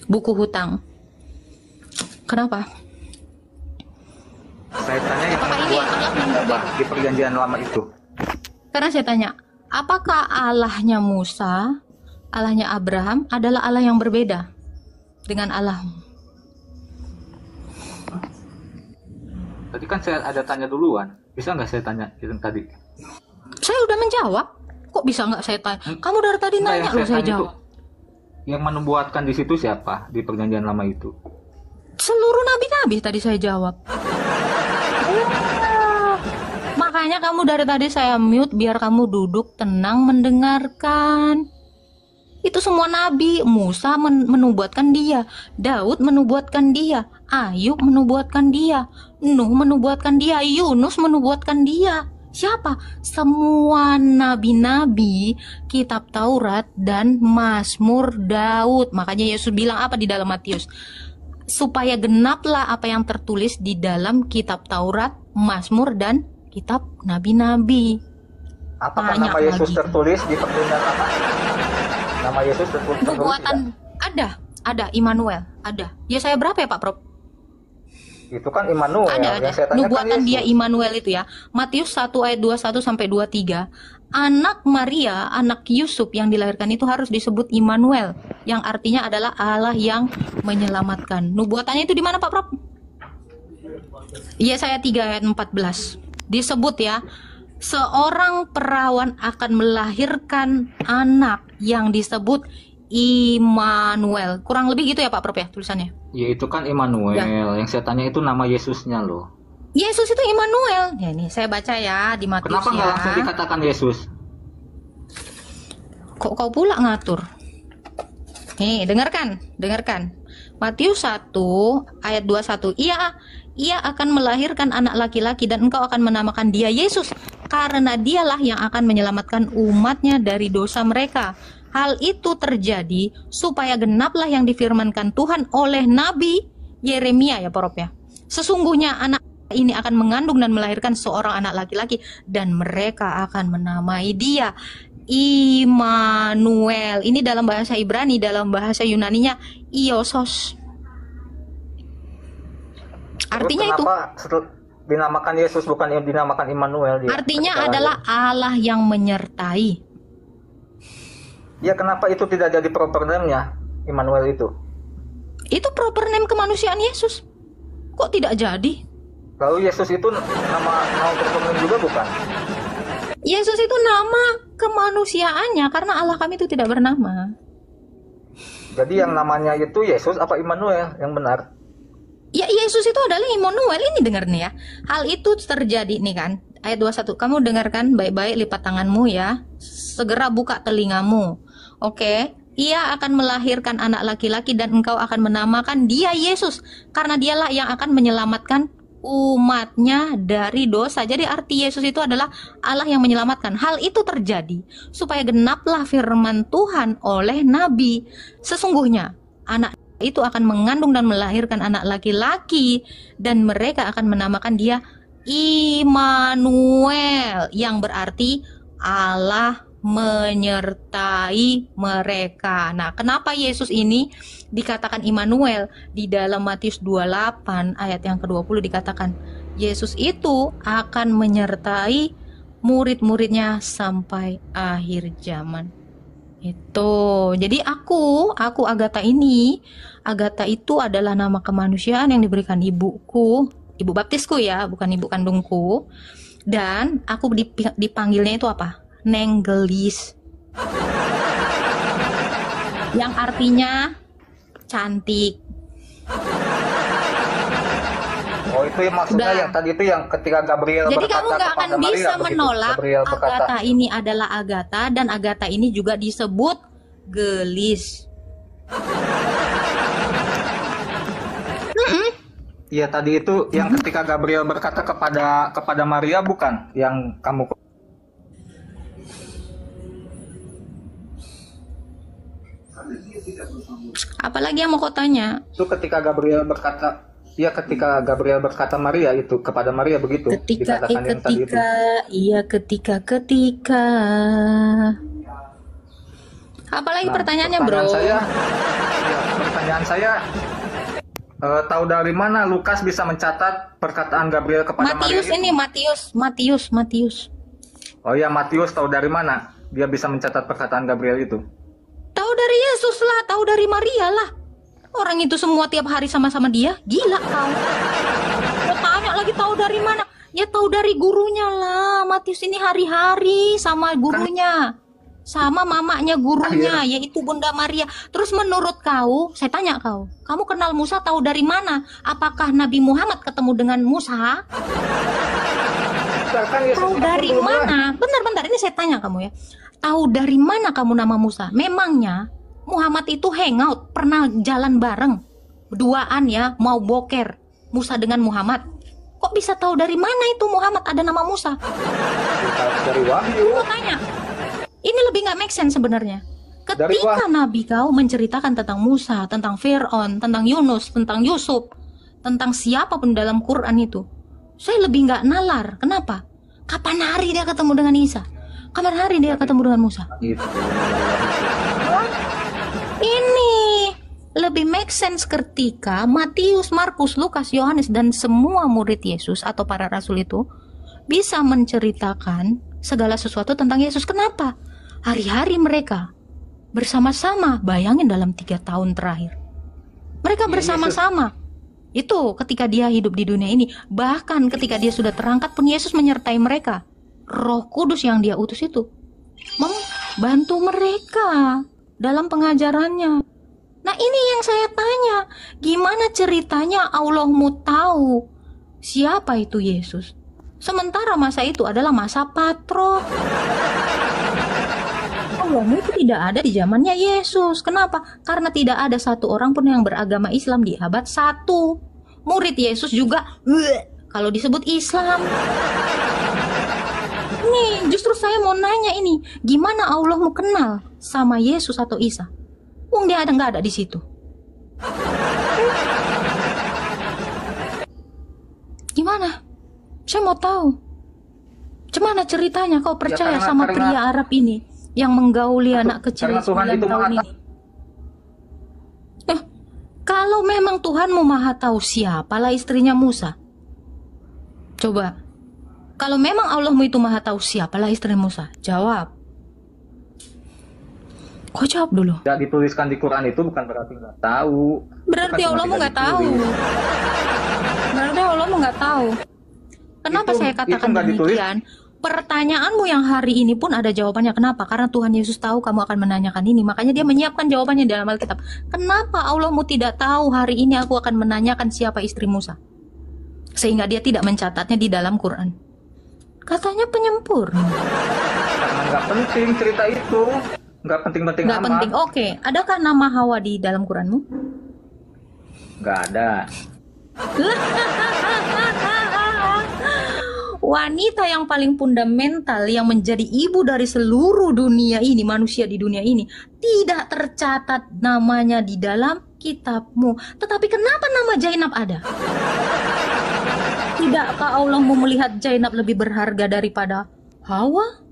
buku hutang? Kenapa? Saya tanya yang Apakah ini membuat Allah apa mengubah? di perjanjian lama itu. Karena saya tanya, apakah Allahnya Musa, Allahnya Abraham adalah Allah yang berbeda dengan Allah? Tadi kan saya ada tanya duluan. Bisa nggak saya tanya itu tadi? Saya udah menjawab. Kok bisa nggak saya tanya? Kamu dari tadi Nggak, nanya yang loh, saya tanya itu, jawab. yang menubuatkan di situ siapa di perjanjian lama itu? Seluruh nabi-nabi tadi saya jawab. Makanya kamu dari tadi saya mute biar kamu duduk tenang mendengarkan. Itu semua nabi. Musa menubuatkan dia, Daud menubuatkan dia, Ayub menubuatkan dia, Nuh menubuatkan dia, Yunus menubuatkan dia. Siapa? Semua nabi-nabi, kitab Taurat dan Mazmur Daud. Makanya Yesus bilang apa di dalam Matius? Supaya genaplah apa yang tertulis di dalam kitab Taurat, Mazmur dan kitab nabi-nabi. Apakah Tanya nama Yesus lagi. tertulis di perjanjian lama? Nama Yesus tertulis Nubuatan tidak? ada Immanuel, ada. Ya saya berapa ya Pak Prof? Itu kan Immanuel. Ada. Yang saya tanya kan Nubuatan dia Yesus. Immanuel itu ya. Matius 1 ayat 21 sampai 23. Anak Maria, anak Yusuf yang dilahirkan itu harus disebut Immanuel, yang artinya adalah Allah yang menyelamatkan. Nubuatannya itu di mana Pak Prof? Yesaya 3 ayat 14. Disebut ya, seorang perawan akan melahirkan anak yang disebut Immanuel. Kurang lebih gitu ya Pak Prof ya tulisannya. Ya itu kan Immanuel. Yang saya tanya itu nama Yesusnya loh. Yesus itu Immanuel. Ya ini saya baca ya di Matius Kenapa nggak ya. langsung dikatakan Yesus? Kok kau pula ngatur? Nih, dengarkan. Matius 1 ayat 21. Ia akan melahirkan anak laki-laki dan engkau akan menamakan dia Yesus, karena dialah yang akan menyelamatkan umatnya dari dosa mereka. Hal itu terjadi supaya genaplah yang difirmankan Tuhan oleh Nabi Yeremia ya Prof ya. Sesungguhnya anak ini akan mengandung dan melahirkan seorang anak laki-laki dan mereka akan menamai dia Immanuel. Ini dalam bahasa Ibrani, dalam bahasa Yunaninya Iosos. Artinya itu dinamakan Yesus bukan dinamakan Immanuel? artinya adalah Allah yang menyertai. Ya kenapa itu tidak jadi proper name-nya Immanuel itu? Itu proper name kemanusiaan Yesus. Kok tidak jadi? Lalu Yesus itu nama proper name juga bukan? Yesus itu nama kemanusiaannya karena Allah kami itu tidak bernama. Jadi yang namanya itu Yesus apa Immanuel yang benar? Ya Yesus itu adalah Immanuel. Ini dengar nih ya. Hal itu terjadi nih kan. Ayat 21. Kamu dengarkan baik-baik, lipat tanganmu ya. Segera buka telingamu. Oke. Ia akan melahirkan anak laki-laki dan engkau akan menamakan dia Yesus. Karena dialah yang akan menyelamatkan umatnya dari dosa. Jadi arti Yesus itu adalah Allah yang menyelamatkan. Hal itu terjadi supaya genaplah firman Tuhan oleh Nabi. Sesungguhnya anak itu akan mengandung dan melahirkan anak laki-laki dan mereka akan menamakan dia Immanuel, yang berarti Allah menyertai mereka. Nah, kenapa Yesus ini dikatakan Immanuel? Di dalam Matius 28 ayat yang ke-20 dikatakan Yesus itu akan menyertai murid-muridnya sampai akhir zaman. Itu. Jadi aku Agatha ini, Agatha itu adalah nama kemanusiaan yang diberikan ibuku, ibu baptisku ya, bukan ibu kandungku. Dan aku dipanggilnya itu apa? Nenggelis, yang artinya cantik. Oh itu yang maksudnya Udah. yang tadi itu yang ketika Gabriel Jadi berkata kamu nggak akan kepada Maria bisa begitu. menolak Gabriel berkata, Agatha ini adalah Agatha, dan Agatha ini juga disebut gelis. Iya, tadi itu yang ketika Gabriel berkata kepada Maria, bukan yang kamu. Apalagi yang mau kau tanya? Itu ketika Gabriel berkata, ya ketika Gabriel berkata Maria itu kepada Maria begitu. Ketika, Dikatakan yang tadi itu. ketika. Apalagi pertanyaannya, bro? Pertanyaan saya, tahu dari mana Lukas bisa mencatat perkataan Gabriel kepada Maria? Matius. Oh ya, Matius tahu dari mana dia bisa mencatat perkataan Gabriel itu? Tahu dari Yesus lah, tahu dari Maria lah. Orang itu semua tiap hari sama-sama dia. Gila kau. Mau tanya lagi tahu dari mana? Ya tahu dari gurunya lah. Matius ini hari-hari sama gurunya. Sama mamanya gurunya, yaitu Bunda Maria. Terus menurut kau, saya tanya kau, kamu kenal Musa tahu dari mana? Apakah Nabi Muhammad ketemu dengan Musa? Tahu dari mana? Bentar, ini saya tanya kamu ya. Tahu dari mana kamu nama Musa? Memangnya Muhammad itu hangout, pernah jalan bareng, berduaan ya, mau boker Musa dengan Muhammad. Kok bisa tahu dari mana itu Muhammad ada nama Musa? Dari wahyu. Aku tanya. Ini lebih nggak make sense sebenarnya. Ketika Nabi kau menceritakan tentang Musa, tentang Fir'aun, tentang Yunus, tentang Yusuf, tentang siapapun dalam Quran itu, saya lebih nggak nalar. Kenapa? Kapan hari dia ketemu dengan Isa? Kapan hari dia ketemu dengan Musa? Ini lebih make sense ketika Matius, Markus, Lukas, Yohanes, dan semua murid Yesus atau para rasul itu bisa menceritakan segala sesuatu tentang Yesus. Kenapa? Hari-hari mereka bersama-sama, bayangin dalam 3 tahun terakhir. Mereka bersama-sama. Itu ketika dia hidup di dunia ini. Bahkan ketika dia sudah terangkat pun Yesus menyertai mereka. Roh Kudus yang dia utus itu membantu mereka dalam pengajarannya. Nah ini yang saya tanya, gimana ceritanya Allahmu tahu siapa itu Yesus? Sementara masa itu adalah masa patrok. Allahmu itu tidak ada di zamannya Yesus. Kenapa? Karena tidak ada satu orang pun yang beragama Islam di abad 1. Murid Yesus juga kalau disebut Islam. Nih, justru saya mau nanya ini, gimana Allahmu kenal sama Yesus atau Isa? Wong dia nggak ada di situ. Gimana? Saya mau tahu. Gimana ceritanya kau percaya sama pria Arab ini yang menggauli anak kecil 9 tahun ini? Kalau memang Tuhanmu maha tahu siapalah istrinya Musa. Coba. Kalau memang Allahmu itu maha tahu siapalah istri Musa, jawab. Kau jawab dulu. Tidak dituliskan di Quran itu bukan berarti nggak tahu. Berarti Allahmu nggak tahu. Berarti Allahmu nggak tahu. Kenapa saya katakan demikian? Pertanyaanmu yang hari ini pun ada jawabannya. Kenapa? Karena Tuhan Yesus tahu kamu akan menanyakan ini. Makanya dia menyiapkan jawabannya dalam Alkitab. Kenapa Allahmu tidak tahu hari ini aku akan menanyakan siapa istri Musa? Sehingga dia tidak mencatatnya di dalam Quran. Katanya penyempurna. Karena nggak penting cerita itu, nggak penting-penting amat. Nggak penting. Oke, adakah nama Hawa di dalam Quranmu? Nggak ada. Wanita yang paling fundamental yang menjadi ibu dari seluruh dunia ini, manusia di dunia ini, tidak tercatat namanya di dalam kitabmu. Tetapi kenapa nama Zainab ada? Tidakkah Allah mau melihat Zainab lebih berharga daripada Hawa?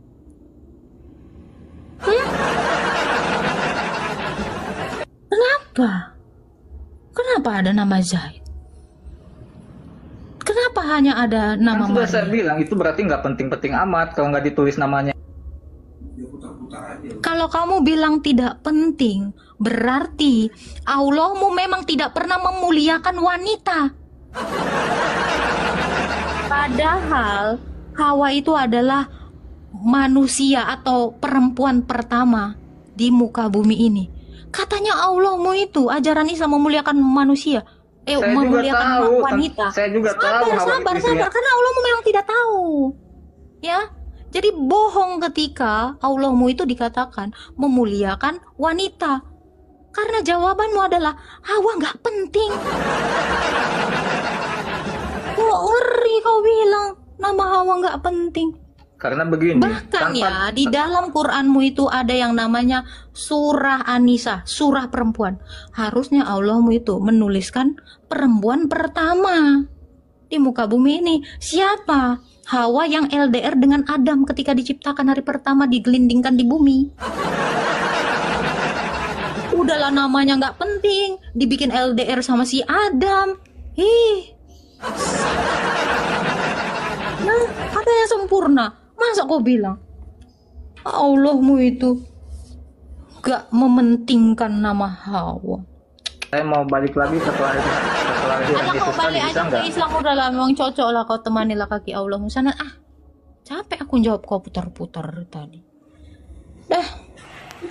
Kenapa? Kenapa ada nama Zaid? Kenapa hanya ada nama Maria? Saya Maria? bilang itu berarti nggak penting-penting amat kalau nggak ditulis namanya. Kalau kamu bilang tidak penting, berarti Allahmu memang tidak pernah memuliakan wanita. Padahal Hawa itu adalah manusia atau perempuan pertama di muka bumi ini. Katanya Allahmu itu ajaran Islam memuliakan manusia. Memuliakan wanita. Saya juga tahu. Sabar. Karena Allahmu memang tidak tahu. Ya. Jadi bohong ketika Allahmu itu dikatakan memuliakan wanita. Karena jawabanmu adalah Hawa nggak penting. Kok ngeri kau bilang nama Hawa nggak penting? Karena begini, Bahkan ya di dalam Quranmu itu ada yang namanya surah An-Nisa, surah perempuan. Harusnya Allahmu itu menuliskan perempuan pertama di muka bumi ini. Siapa? Hawa yang LDR dengan Adam ketika diciptakan hari pertama, digelindingkan di bumi. Udahlah namanya nggak penting, dibikin LDR sama si Adam. Nah, katanya sempurna. Masa kau bilang Allahmu itu gak mementingkan nama Hawa? saya mau balik lagi setelah lahiran Ada kau Yesus tadi, balik bisa aja ke nggak? Islam, udahlah memang cocok lah kau temanilah kaki Allahmu sana. Capek aku jawab kau putar-putar tadi. Dah,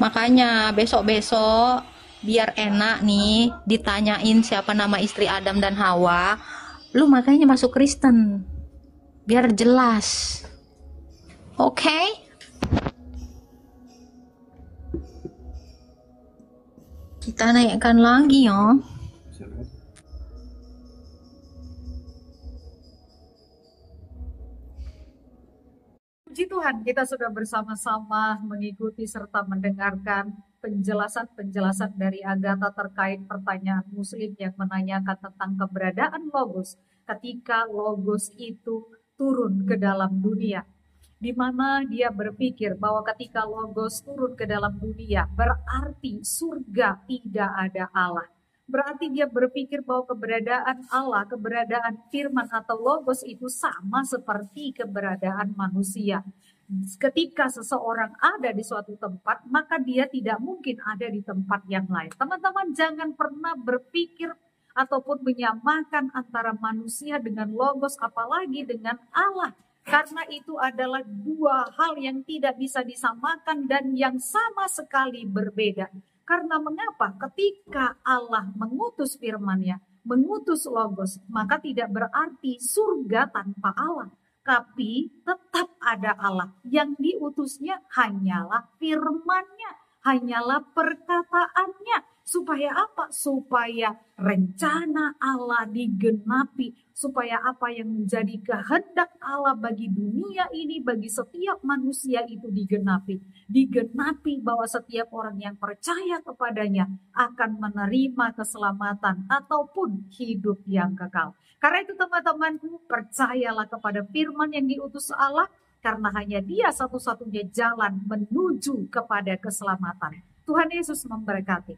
makanya besok-besok biar enak nih ditanyain siapa nama istri Adam dan Hawa, lu makanya masuk Kristen biar jelas. Oke? Kita naikkan lagi ya. Puji Tuhan, kita sudah bersama-sama mengikuti serta mendengarkan penjelasan-penjelasan dari Agatha terkait pertanyaan Muslim yang menanyakan tentang keberadaan Logos ketika Logos itu turun ke dalam dunia. Di mana dia berpikir bahwa ketika Logos turun ke dalam dunia, berarti surga tidak ada Allah. Berarti dia berpikir bahwa keberadaan Allah, keberadaan firman atau Logos itu sama seperti keberadaan manusia. Ketika seseorang ada di suatu tempat, maka dia tidak mungkin ada di tempat yang lain. Teman-teman jangan pernah berpikir ataupun menyamakan antara manusia dengan Logos, apalagi dengan Allah. Karena itu adalah dua hal yang tidak bisa disamakan dan yang sama sekali berbeda. Karena mengapa? Ketika Allah mengutus firman-Nya, mengutus Logos, maka tidak berarti surga tanpa Allah. Tapi tetap ada Allah. Yang diutusnya hanyalah firman-Nya, hanyalah perkataannya. Supaya apa? Supaya rencana Allah digenapi. Supaya apa yang menjadi kehendak Allah bagi dunia ini, bagi setiap manusia itu digenapi. Digenapi bahwa setiap orang yang percaya kepadanya akan menerima keselamatan ataupun hidup yang kekal. Karena itu teman-temanku, percayalah kepada firman yang diutus Allah. Karena hanya dia satu-satunya jalan menuju kepada keselamatan. Tuhan Yesus memberkati.